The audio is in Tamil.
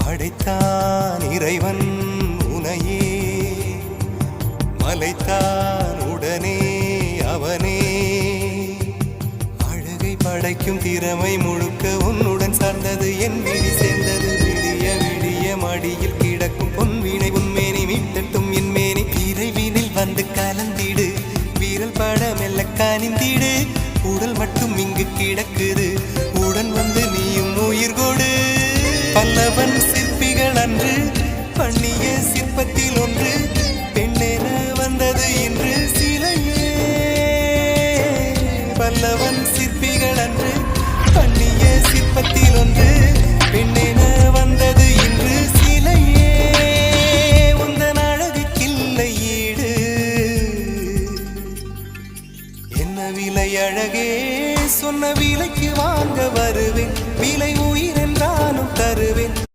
படைத்தான் இறைவன் உனையே, மலைத்தான் உடனே அவனே. அழகை படைக்கும் திறமை முழுக்க உன்னுடன் சார்ந்தது, என் விழி சேர்ந்தது. விடிய விடிய மடியில் கிடக்கும் பொன்வினை உன்மேனி மீட்டட்டும் என் மேனி. இறைவினில் வந்து கலந்திடு, வீரல் பட மெல்ல கனிந்திடு. உடல் மட்டும் இங்கு கிடக்குது